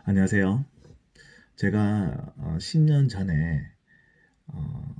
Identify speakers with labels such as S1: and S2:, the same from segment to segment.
S1: 안녕하세요. 제가 10년 전에 어,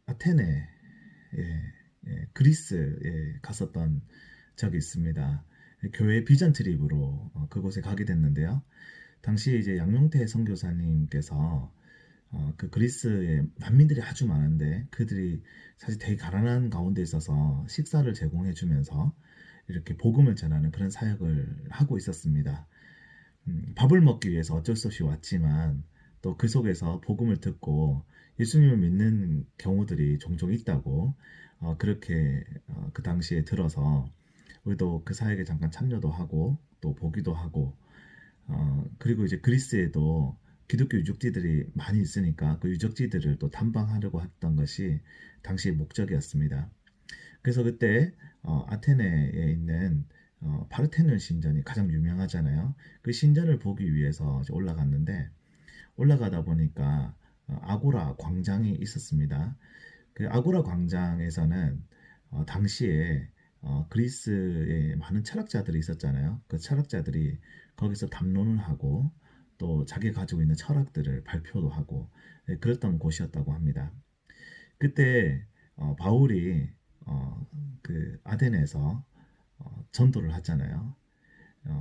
S1: 아테네, 그리스에 갔었던 적이 있습니다. 교회 비전 트립으로 그곳에 가게 됐는데요. 당시 이제 양용태 선교사님께서 그 그리스에 난민들이 아주 많은데 그들이 사실 되게 가난한 가운데 있어서 식사를 제공해 주면서 이렇게 복음을 전하는 그런 사역을 하고 있었습니다. 밥을 먹기 위해서 어쩔 수 없이 왔지만 또 그 속에서 복음을 듣고 예수님을 믿는 경우들이 종종 있다고 그렇게 그 당시에 들어서 우리도 그 사역에 잠깐 참여도 하고 또 보기도 하고 그리고 이제 그리스에도 기독교 유적지들이 많이 있으니까 그 유적지들을 또 탐방하려고 했던 것이 당시의 목적이었습니다. 그래서 그때 아테네에 있는 파르테논 신전이 가장 유명하잖아요. 그 신전을 보기 위해서 이제 올라갔는데 올라가다 보니까 아고라 광장이 있었습니다. 그 아고라 광장에서는 당시에 그리스에 많은 철학자들이 있었잖아요. 그 철학자들이 거기서 담론을 하고 또 자기가 가지고 있는 철학들을 발표도 하고 그랬던 곳이었다고 합니다. 그때 바울이 그 아덴에서 전도를 하잖아요.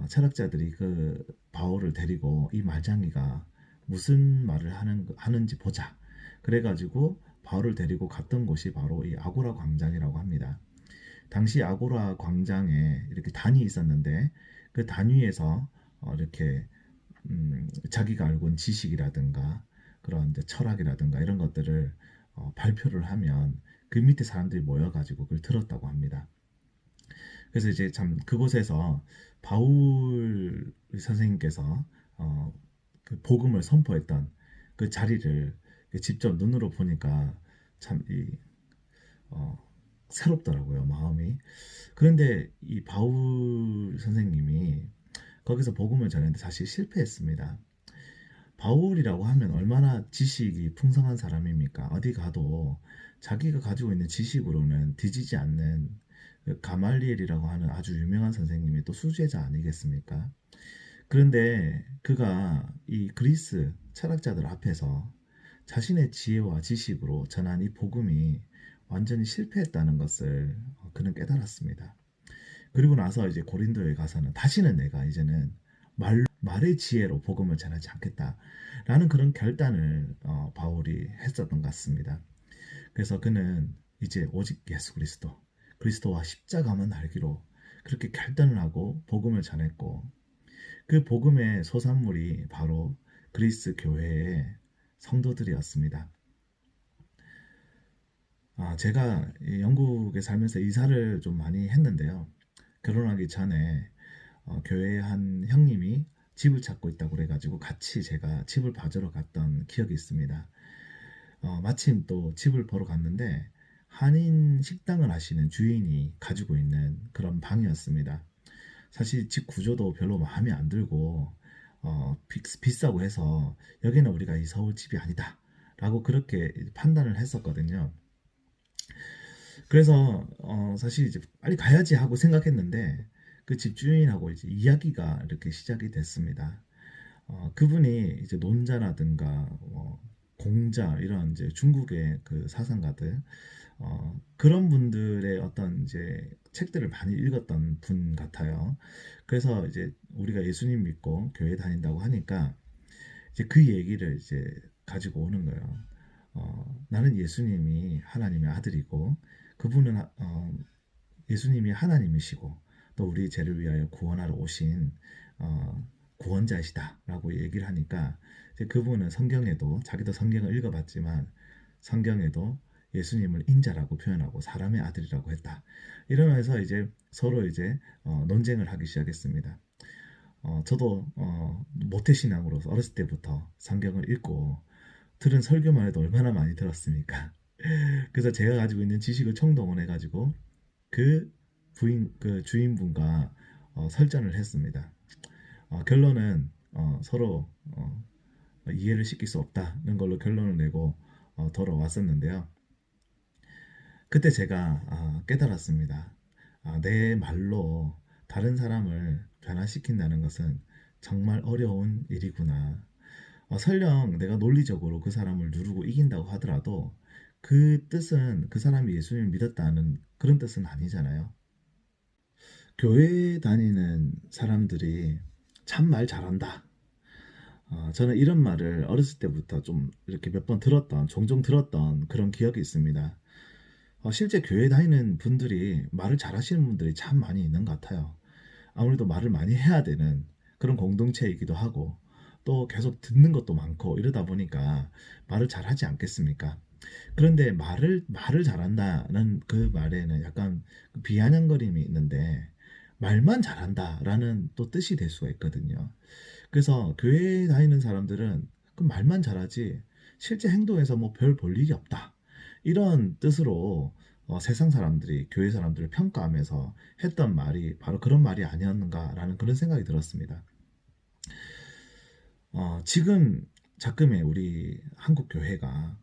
S1: 철학자들이 그 바울을 데리고 이 말장이가 무슨 말을 하는지 보자. 그래가지고 바울을 데리고 갔던 곳이 바로 이 아고라 광장이라고 합니다. 당시 아고라 광장에 이렇게 단이 있었는데 그 단 위에서 이렇게 자기가 알고 있는 지식이라든가 그런 이제 철학이라든가 이런 것들을 발표를 하면 그 밑에 사람들이 모여가지고 그걸 들었다고 합니다. 그래서 이제 참 그곳에서 바울 선생님께서 그 복음을 선포했던 그 자리를 직접 눈으로 보니까 참 어, 새롭더라고요, 마음이. 그런데 이 바울 선생님이 거기서 복음을 전했는데 사실 실패했습니다. 바울이라고 하면 얼마나 지식이 풍성한 사람입니까? 어디 가도 자기가 가지고 있는 지식으로는 뒤지지 않는 그 가말리엘이라고 하는 아주 유명한 선생님이 또 수제자 아니겠습니까? 그런데 그가 이 그리스 철학자들 앞에서 자신의 지혜와 지식으로 전한 이 복음이 완전히 실패했다는 것을 그는 깨달았습니다. 그리고 나서 이제 고린도에 가서는 다시는 내가 이제는 말의 지혜로 복음을 전하지 않겠다라는 그런 결단을 바울이 했었던 것 같습니다. 그래서 그는 이제 오직 예수 그리스도, 그리스도와 십자가만 알기로 그렇게 결단을 하고 복음을 전했고 그 복음의 소산물이 바로 그리스 교회의 성도들이었습니다. 제가 영국에 살면서 이사를 좀 많이 했는데요. 결혼하기 전에 교회의 한 형님이 집을 찾고 있다고 그래가지고 같이 제가 집을 봐주러 갔던 기억이 있습니다. 마침 또 집을 보러 갔는데 한인 식당을 하시는 주인이 가지고 있는 그런 방이었습니다. 사실 집 구조도 별로 마음에 안 들고 비싸고 해서 여기는 우리가 이사 올 집이 아니다 라고 그렇게 판단을 했었거든요. 그래서 사실 이제 빨리 가야지 하고 생각했는데 그 집주인하고 이제 이야기가 이렇게 시작이 됐습니다. 그분이 이제 논자라든가 공자 이런 이제 중국의 그 사상가들 그런 분들의 어떤 이제 책들을 많이 읽었던 분 같아요. 그래서 이제 우리가 예수님 믿고 교회 다닌다고 하니까 이제 그 얘기를 이제 가지고 오는 거예요. 나는 예수님이 하나님의 아들이고 그분은 예수님이 하나님이시고 또 우리 죄를 위하여 구원하러 오신 구원자이시다라고 얘기를 하니까 이제 그분은 성경에도 자기도 성경을 읽어봤지만 성경에도 예수님을 인자라고 표현하고 사람의 아들이라고 했다. 이러면서 이제 서로 이제 논쟁을 하기 시작했습니다. 저도 모태신앙으로서 어렸을 때부터 성경을 읽고 들은 설교만 해도 얼마나 많이 들었습니까? 그래서 제가 가지고 있는 지식을 총동원해가지고 그 그 주인분과 설전을 했습니다. 결론은 서로 이해를 시킬 수 없다는 걸로 결론을 내고 돌아왔었는데요. 그때 제가 깨달았습니다. 내 말로 다른 사람을 변화시킨다는 것은 정말 어려운 일이구나. 설령 내가 논리적으로 그 사람을 누르고 이긴다고 하더라도 그 뜻은 그 사람이 예수님을 믿었다는 그런 뜻은 아니잖아요. 교회 다니는 사람들이 참 말 잘한다. 저는 이런 말을 어렸을 때부터 좀 이렇게 몇 번 종종 들었던 그런 기억이 있습니다. 실제 교회 다니는 분들이 말을 잘하시는 분들이 참 많이 있는 것 같아요. 아무래도 말을 많이 해야 되는 그런 공동체이기도 하고 또 계속 듣는 것도 많고 이러다 보니까 말을 잘하지 않겠습니까? 그런데 말을 잘한다는 그 말에는 약간 비아냥거림이 있는데 말만 잘한다라는 또 뜻이 될 수가 있거든요. 그래서 교회에 다니는 사람들은 그 말만 잘하지 실제 행동에서 뭐 별 볼 일이 없다. 이런 뜻으로 세상 사람들이 교회 사람들을 평가하면서 했던 말이 바로 그런 말이 아니었는가라는 그런 생각이 들었습니다. 지금 자금의 우리 한국 교회가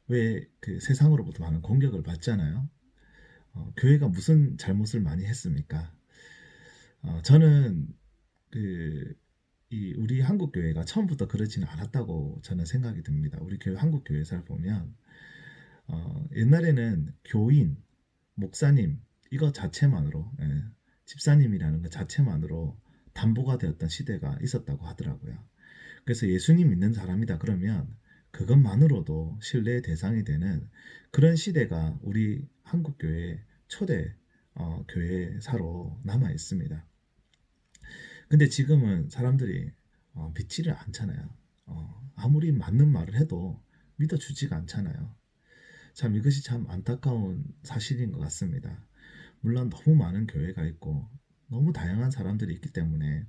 S1: 왜 그 세상으로부터 많은 공격을 받잖아요. 교회가 무슨 잘못을 많이 했습니까? 저는 그 이 우리 한국 교회가 처음부터 그러지는 않았다고 저는 생각이 듭니다. 우리 교회 한국 교회사를 보면 옛날에는 교인, 목사님 이거 자체만으로 집사님이라는 것 자체만으로 담보가 되었던 시대가 있었다고 하더라고요. 그래서 예수님 믿는 사람이다 그러면 그것만으로도 신뢰의 대상이 되는 그런 시대가 우리 한국 교회 초대 교회사로 남아 있습니다. 근데 지금은 사람들이 믿지를 않잖아요. 아무리 맞는 말을 해도 믿어주지가 않잖아요. 참 이것이 참 안타까운 사실인 것 같습니다. 물론 너무 많은 교회가 있고 너무 다양한 사람들이 있기 때문에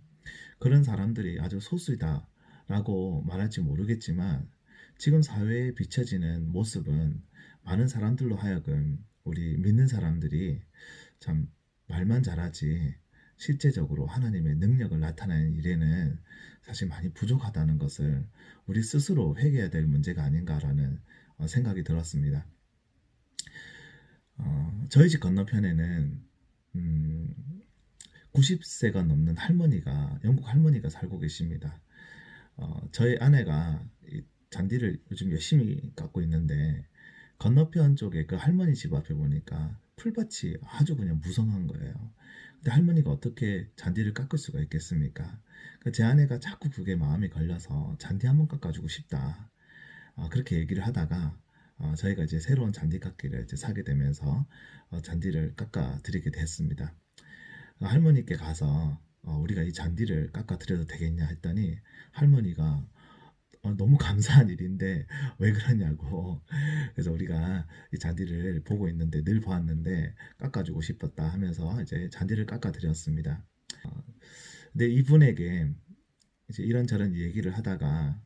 S1: 그런 사람들이 아주 소수이다라고 말할지 모르겠지만 지금 사회에 비춰지는 모습은 많은 사람들로 하여금 우리 믿는 사람들이 참 말만 잘하지 실제적으로 하나님의 능력을 나타내는 일에는 사실 많이 부족하다는 것을 우리 스스로 회개해야 될 문제가 아닌가라는 생각이 들었습니다. 저희 집 건너편에는 음, 90세가 넘는 영국 할머니가 살고 계십니다. 저희 아내가 이 잔디를 요즘 열심히 깎고 있는데 건너편 쪽에 그 할머니 집 앞에 보니까 풀밭이 아주 그냥 무성한 거예요. 근데 할머니가 어떻게 잔디를 깎을 수가 있겠습니까? 제 아내가 자꾸 그게 마음에 걸려서 잔디 한번 깎아주고 싶다. 그렇게 얘기를 하다가 저희가 이제 새로운 잔디 깎기를 이제 사게 되면서 잔디를 깎아 드리게 됐습니다. 할머니께 가서 우리가 이 잔디를 깎아 드려도 되겠냐 했더니 할머니가 너무 감사한 일인데 왜 그러냐고. 그래서 우리가 이 잔디를 보고 있는데 늘 보았는데 깎아주고 싶었다 하면서 이제 잔디를 깎아드렸습니다. 근데 이분에게 이제 이런저런 얘기를 하다가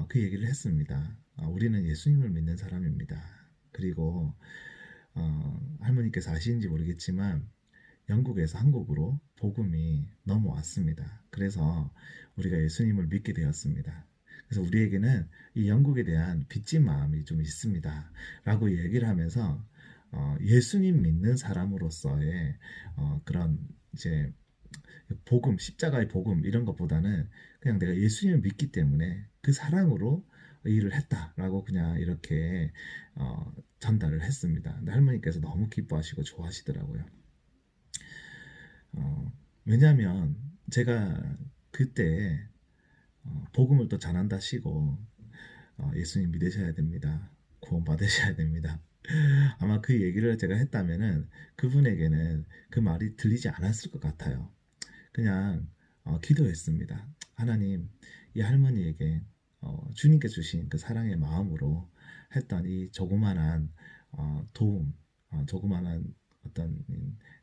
S1: 그 얘기를 했습니다. 우리는 예수님을 믿는 사람입니다. 그리고 할머니께서 아시는지 모르겠지만 영국에서 한국으로 복음이 넘어왔습니다. 그래서 우리가 예수님을 믿게 되었습니다. 그래서 우리에게는 이 영국에 대한 빚진 마음이 좀 있습니다. 라고 얘기를 하면서 예수님 믿는 사람으로서의 그런 이제 복음, 십자가의 복음 이런 것보다는 그냥 내가 예수님을 믿기 때문에 그 사랑으로 일을 했다라고 그냥 이렇게 전달을 했습니다. 근데 할머니께서 너무 기뻐하시고 좋아하시더라고요. 왜냐하면 제가 그때 복음을 또 전한다시고 예수님 믿으셔야 됩니다. 구원 받으셔야 됩니다. 아마 그 얘기를 제가 했다면은 그분에게는 그 말이 들리지 않았을 것 같아요. 그냥 기도했습니다. 하나님, 이 할머니에게 주님께 주신 그 사랑의 마음으로 했던 이 조그만한 도움, 조그만한 어떤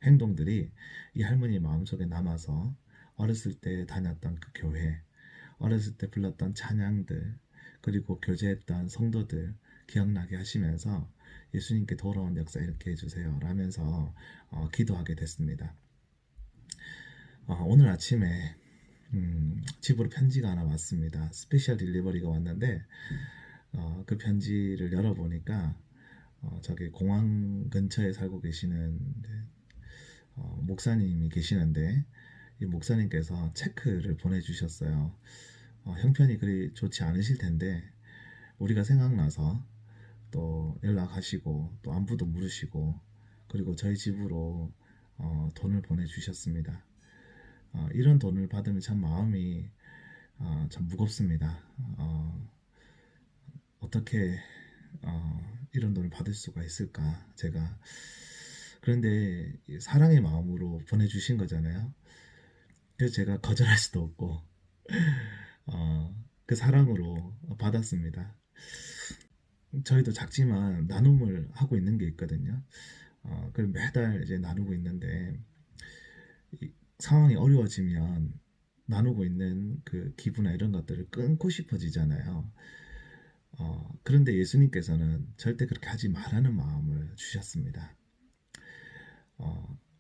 S1: 행동들이 이 할머니 마음속에 남아서 어렸을 때 다녔던 그 교회, 어렸을 때 불렀던 찬양들, 그리고 교제했던 성도들 기억나게 하시면서 예수님께 돌아온 역사 이렇게 해주세요 라면서 기도하게 됐습니다. 오늘 아침에 집으로 편지가 하나 왔습니다. 스페셜 딜리버리가 왔는데 그 편지를 열어보니까 저기 공항 근처에 살고 계시는 목사님이 계시는데 이 목사님께서 체크를 보내주셨어요. 형편이 그리 좋지 않으실 텐데 우리가 생각나서 또 연락하시고 또 안부도 물으시고 그리고 저희 집으로 돈을 보내주셨습니다. 이런 돈을 받으면 참 마음이 참 무겁습니다. 어떻게 이런 돈을 받을 수가 있을까 제가. 그런데 사랑의 마음으로 보내주신 거잖아요. 그래서 제가 거절할 수도 없고 그 사랑으로 받았습니다. 저희도 작지만 나눔을 하고 있는 게 있거든요. 그걸 매달 이제 나누고 있는데 상황이 어려워지면 나누고 있는 그 기부나 이런 것들을 끊고 싶어지잖아요. 그런데 예수님께서는 절대 그렇게 하지 말라는 마음을 주셨습니다.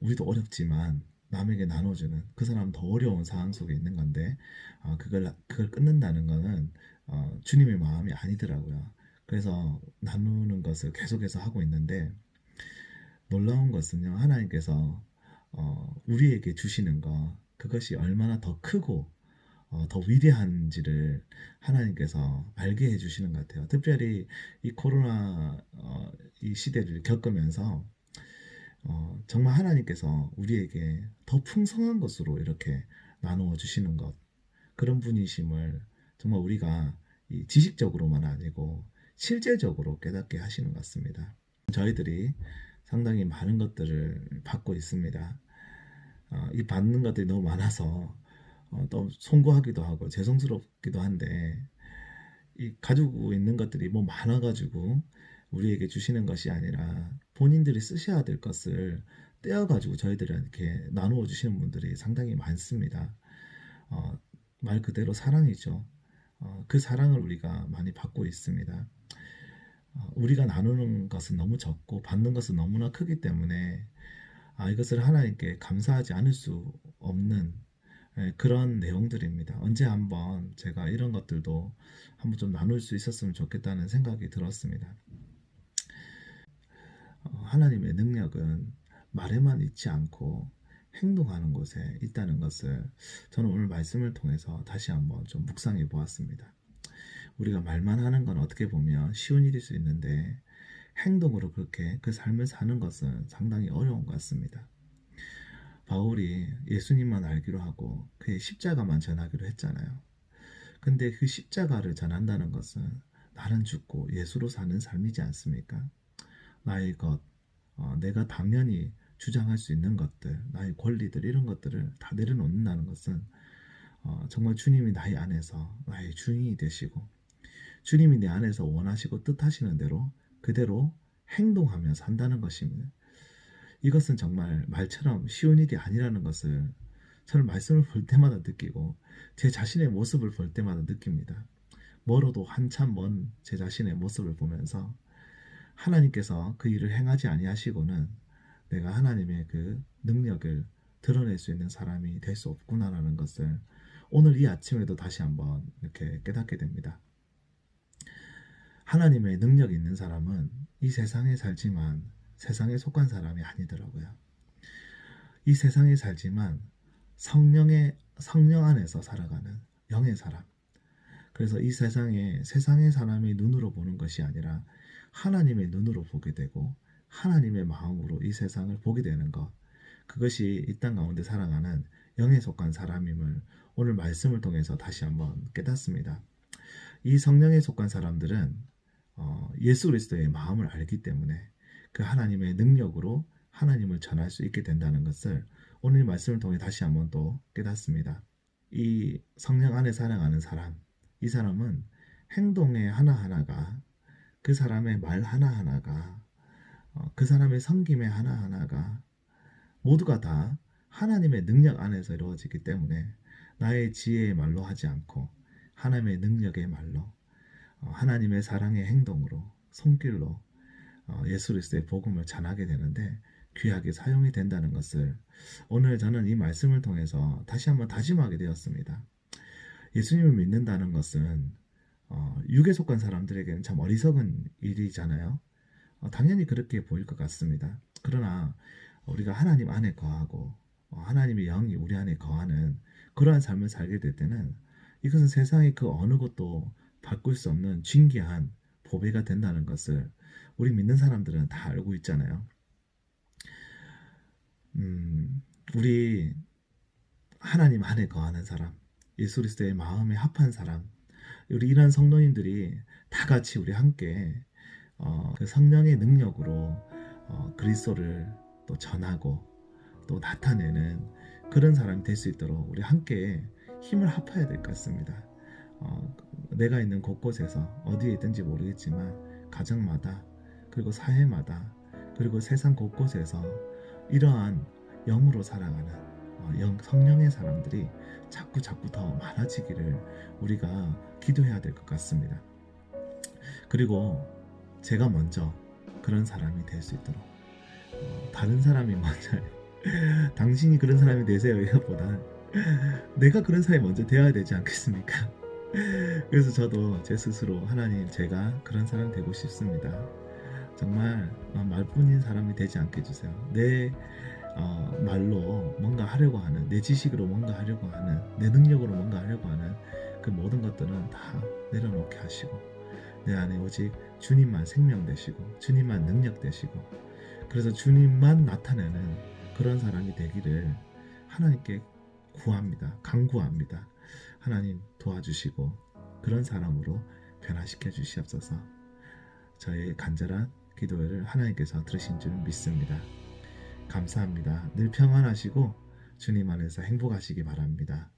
S1: 우리도 어렵지만 남에게 나눠주는 그 사람 더 어려운 상황 속에 있는 건데 그걸 끊는다는 거는 주님의 마음이 아니더라고요. 그래서 나누는 것을 계속해서 하고 있는데 놀라운 것은요, 하나님께서 우리에게 주시는 것 그것이 얼마나 더 크고 더 위대한지를 하나님께서 알게 해주시는 것 같아요. 특별히 이 코로나 이 시대를 겪으면서 정말 하나님께서 우리에게 더 풍성한 것으로 이렇게 나누어 주시는 것 그런 분이심을 정말 우리가 이 지식적으로만 아니고 실제적으로 깨닫게 하시는 것 같습니다. 저희들이 상당히 많은 것들을 받고 있습니다. 이 받는 것들이 너무 많아서 또 송구하기도 하고 죄송스럽기도 한데 이 가지고 있는 것들이 뭐 많아가지고 우리에게 주시는 것이 아니라 본인들이 쓰셔야 될 것을 떼어가지고 저희들에게 나누어 주시는 분들이 상당히 많습니다. 어, 말 그대로 사랑이죠. 그 사랑을 우리가 많이 받고 있습니다. 우리가 나누는 것은 너무 적고 받는 것은 너무나 크기 때문에 이것을 하나님께 감사하지 않을 수 없는 그런 내용들입니다. 언제 한번 제가 이런 것들도 한번 좀 나눌 수 있었으면 좋겠다는 생각이 들었습니다. 하나님의 능력은 말에만 있지 않고 행동하는 곳에 있다는 것을 저는 오늘 말씀을 통해서 다시 한번 좀 묵상해 보았습니다. 우리가 말만 하는 건 어떻게 보면 쉬운 일일 수 있는데 행동으로 그렇게 그 삶을 사는 것은 상당히 어려운 것 같습니다. 바울이 예수님만 알기로 하고 그의 십자가만 전하기로 했잖아요. 근데 그 십자가를 전한다는 것은 나는 죽고 예수로 사는 삶이지 않습니까? 나의 것, 내가 당연히 주장할 수 있는 것들, 나의 권리들 이런 것들을 다 내려놓는다는 것은 정말 주님이 나의 안에서 나의 주인이 되시고 주님이 내 안에서 원하시고 뜻하시는 대로 그대로 행동하며 산다는 것입니다. 이것은 정말 말처럼 쉬운 일이 아니라는 것을 저는 말씀을 볼 때마다 느끼고 제 자신의 모습을 볼 때마다 느낍니다. 멀어도 한참 먼 제 자신의 모습을 보면서 하나님께서 그 일을 행하지 아니하시고는 내가 하나님의 그 능력을 드러낼 수 있는 사람이 될 수 없구나라는 것을 오늘 이 아침에도 다시 한번 이렇게 깨닫게 됩니다. 하나님의 능력이 있는 사람은 이 세상에 살지만 세상에 속한 사람이 아니더라고요. 이 세상에 살지만 성령 안에서 살아가는 영의 사람. 그래서 이 세상의 사람의 눈으로 보는 것이 아니라 하나님의 눈으로 보게 되고 하나님의 마음으로 이 세상을 보게 되는 것. 그것이 이 땅 가운데 살아가는 영에 속한 사람임을 오늘 말씀을 통해서 다시 한번 깨닫습니다. 이 성령에 속한 사람들은 예수 그리스도의 마음을 알기 때문에 그 하나님의 능력으로 하나님을 전할 수 있게 된다는 것을 오늘 말씀을 통해 다시 한번 또 깨닫습니다. 이 성령 안에 살아가는 사람, 이 사람은 행동의 하나하나가 그 사람의 말 하나하나가 그 사람의 섬김의 하나하나가 모두가 다 하나님의 능력 안에서 이루어지기 때문에 나의 지혜의 말로 하지 않고 하나님의 능력의 말로 하나님의 사랑의 행동으로 손길로 예수 그리스도의 복음을 전하게 되는데 귀하게 사용이 된다는 것을 오늘 저는 이 말씀을 통해서 다시 한번 다짐하게 되었습니다. 예수님을 믿는다는 것은 육에 속한 사람들에게는 참 어리석은 일이잖아요. 당연히 그렇게 보일 것 같습니다. 그러나 우리가 하나님 안에 거하고 하나님의 영이 우리 안에 거하는 그러한 삶을 살게 될 때는 이것은 세상의 그 어느 것도 바꿀 수 없는 진귀한 보배가 된다는 것을 우리 믿는 사람들은 다 알고 있잖아요. 우리 하나님 안에 거하는 사람, 예수 그리스도의 마음에 합한 사람, 우리 이런 성도님들이 다 같이 우리 함께 그 성령의 능력으로 그리스도를 또 전하고 또 나타내는 그런 사람이 될 수 있도록 우리 함께 힘을 합해야 될 것 같습니다. 내가 있는 곳곳에서 어디에 있든지 모르겠지만 가정마다 그리고 사회마다 그리고 세상 곳곳에서 이러한 영으로 살아가는 성령의 사람들이 자꾸 더 많아지기를 우리가 기도해야 될 것 같습니다. 그리고 제가 먼저 그런 사람이 될 수 있도록 다른 사람이 먼저 당신이 그런 사람이 되세요 이것보다 내가 그런 사람이 먼저 되어야 되지 않겠습니까? 그래서 저도 제 스스로 하나님 제가 그런 사람 되고 싶습니다. 정말 말뿐인 사람이 되지 않게 해주세요. 내 말로 뭔가 하려고 하는, 내 지식으로 뭔가 하려고 하는, 내 능력으로 뭔가 하려고 하는 그 모든 것들은 다 내려놓게 하시고 내 안에 오직 주님만 생명 되시고 주님만 능력 되시고 그래서 주님만 나타내는 그런 사람이 되기를 하나님께 구합니다. 간구합니다. 하나님 도와주시고 그런 사람으로 변화시켜 주시옵소서. 저의 간절한 기도를 하나님께서 들으신 줄 믿습니다. 감사합니다. 늘 평안하시고 주님 안에서 행복하시기 바랍니다.